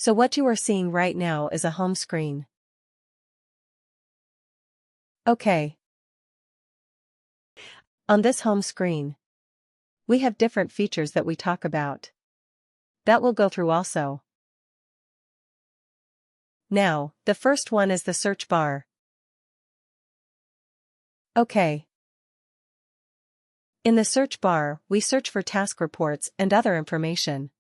So what you are seeing right now is a home screen. Okay. On this home screen, we have different features that we talk about. That we'll go through also. Now, the first one is the search bar. Okay. In the search bar, we search for task reports and other information.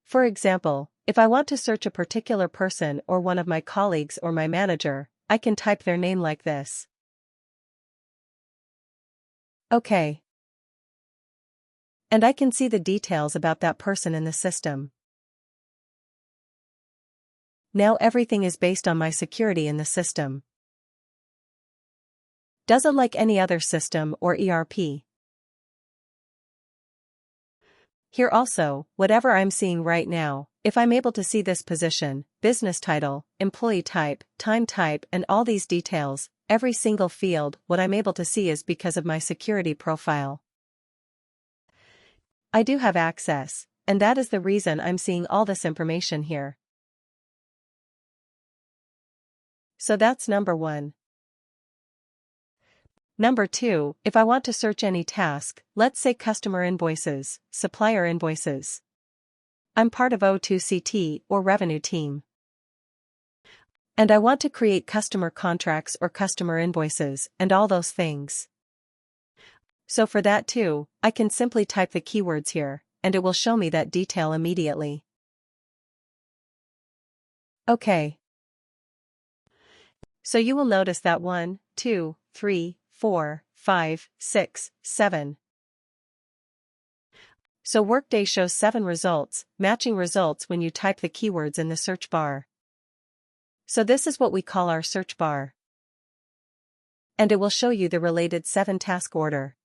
For example, if I want to search a particular person or one of my colleagues or my manager, I can type their name like this. Okay. And I can see the details about that person in the system. Now everything is based on my security in the system. Does it like any other system or ERP? Here also, whatever I'm seeing right now, if I'm able to see this position, business title, employee type, time type and all these details, every single field, what I'm able to see is because of my security profile. I do have access, and that is the reason I'm seeing all this information here. So that's number one. Number two, if I want to search any task, let's say customer invoices, supplier invoices. I'm part of O2CT or revenue team. And I want to create customer contracts or customer invoices and all those things. So for that too, I can simply type the keywords here, and it will show me that detail immediately. Okay. So you will notice that 1, 2, 3, 4, 5, 6, 7. So Workday shows 7 results, matching results when you type the keywords in the search bar. So this is what we call our search bar. And it will show you the related 7 task order.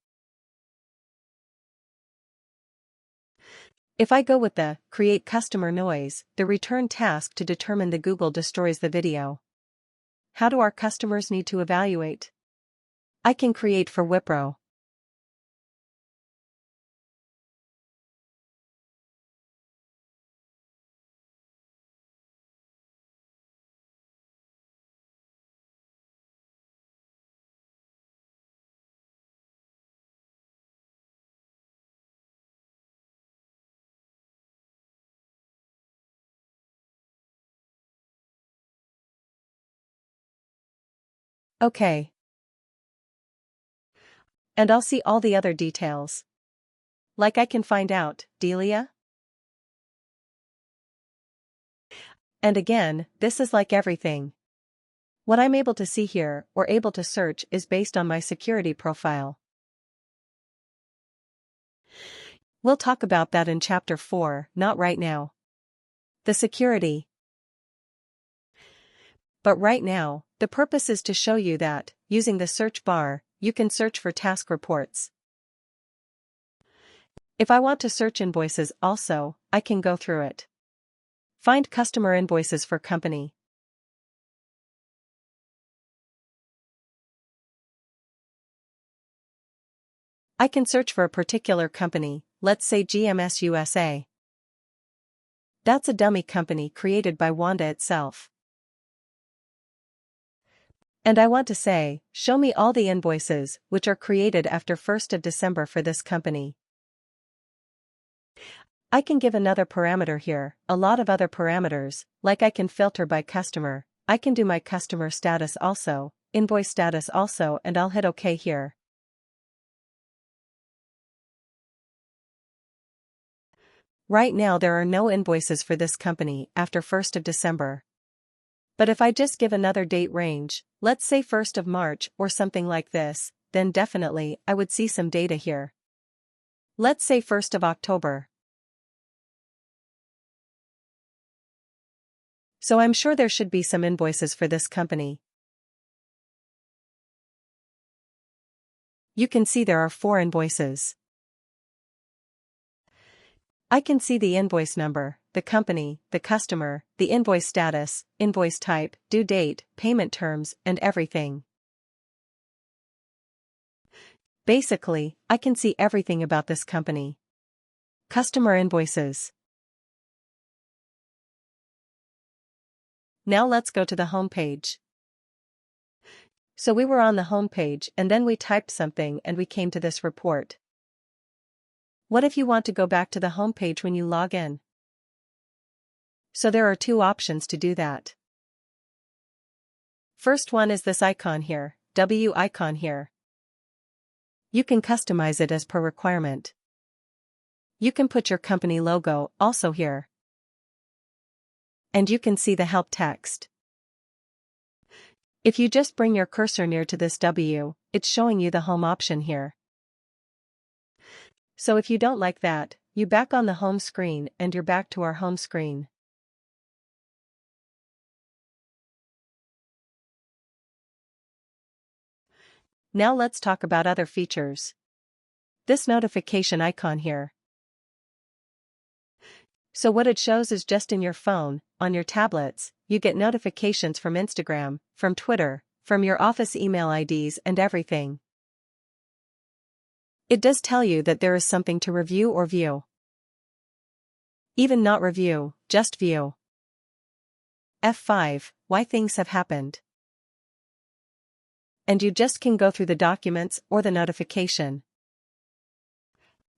If I go with the create customer noise, the return task to determine the Google destroys the video. How do our customers need to evaluate? I can create for Wipro. Okay. And I'll see all the other details. Like I can find out, Delia? And again, this is like everything. What I'm able to see here, or able to search, is based on my security profile. We'll talk about that in Chapter 4, not right now. The security. But right now, the purpose is to show you that, using the search bar, you can search for task reports. If I want to search invoices also, I can go through it. Find customer invoices for company. I can search for a particular company, let's say GMS USA. That's a dummy company created by Wanda itself. And I want to say, show me all the invoices which are created after 1st of December for this company. I can give another parameter here, a lot of other parameters, like I can filter by customer, I can do my customer status also, invoice status also, and I'll hit OK here. Right now there are no invoices for this company after 1st of December. But if I just give another date range, let's say 1st of March or something like this, then definitely I would see some data here. Let's say 1st of October. So I'm sure there should be some invoices for this company. You can see there are 4 invoices. I can see the invoice number, the company, the customer, the invoice status, invoice type, due date, payment terms, and everything. Basically, I can see everything about this company. Customer invoices. Now let's go to the home page. So we were on the home page and then we typed something and we came to this report. What if you want to go back to the home page when you log in? So there are two options to do that. First one is this icon here, W icon here. You can customize it as per requirement. You can put your company logo also here. And you can see the help text. If you just bring your cursor near to this W, it's showing you the home option here. So if you don't like that, you back on the home screen and you're back to our home screen. Now let's talk about other features. This notification icon here. So what it shows is just in your phone, on your tablets, you get notifications from Instagram, from Twitter, from your office email IDs and everything. It does tell you that there is something to review or view. Even not review, just view. F5, why things have happened. And you just can go through the documents or the notification.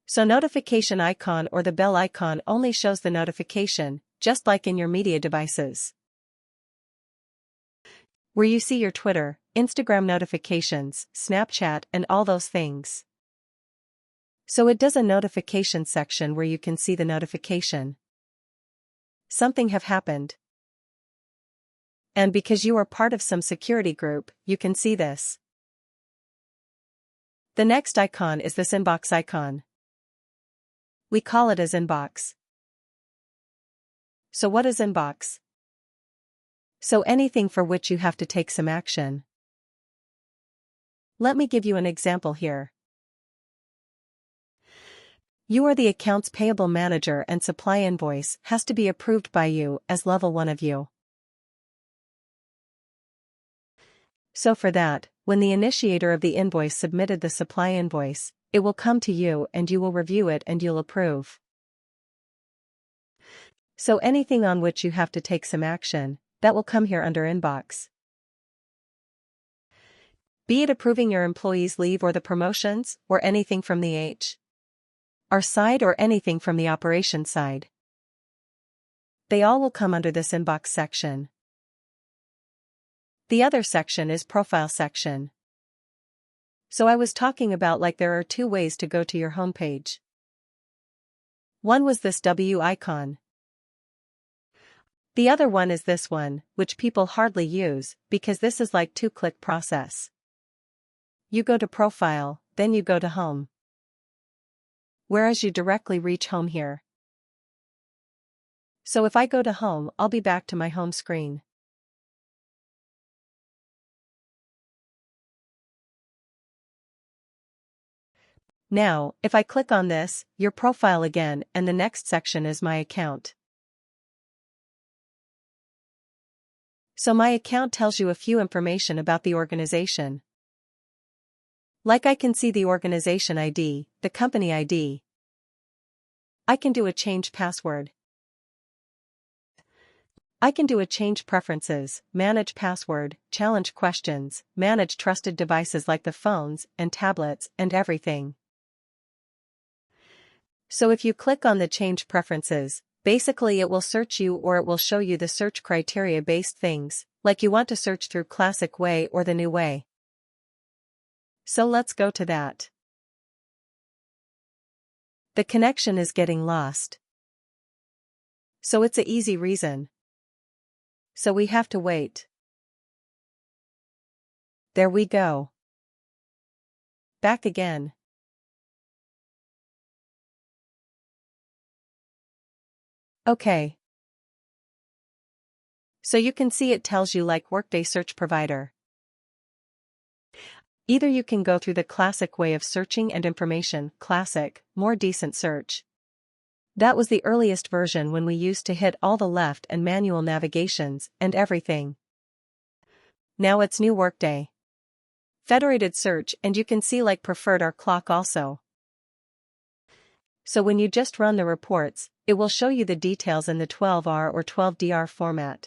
So notification icon or the bell icon only shows the notification, just like in your media devices. Where you see your Twitter, Instagram notifications, Snapchat and all those things. So it does a notification section where you can see the notification. Something have happened. And because you are part of some security group, you can see this. The next icon is this inbox icon. We call it as inbox. So what is inbox? So anything for which you have to take some action. Let me give you an example here. You are the accounts payable manager and supply invoice has to be approved by you as level 1 of you. So for that, when the initiator of the invoice submitted the supply invoice, it will come to you and you will review it and you'll approve. So anything on which you have to take some action, that will come here under inbox. Be it approving your employees' leave or the promotions, or anything from the HR side or anything from the operations side. They all will come under this inbox section. The other section is profile section. So I was talking about like there are two ways to go to your homepage. One was this W icon. The other one is this one, which people hardly use, because this is like two-click process. You go to profile, then you go to home. Whereas you directly reach home here. So if I go to home, I'll be back to my home screen. Now, if I click on this, your profile again, and the next section is my account. So my account tells you a few information about the organization. Like I can see the organization ID, the company ID. I can do a change password. I can do a change preferences, manage password, challenge questions, manage trusted devices like the phones and tablets and everything. So if you click on the change preferences, basically it will search you or it will show you the search criteria based things, like you want to search through classic way or the new way. So let's go to that. The connection is getting lost. So it's an easy reason. So we have to wait. There we go. Back again. Okay. So you can see it tells you like Workday search provider. Either you can go through the classic way of searching and information, classic, more decent search. That was the earliest version when we used to hit all the left and manual navigations and everything. Now it's new Workday. Federated search and you can see like preferred or clock also. So when you just run the reports, it will show you the details in the 12R or 12DR format.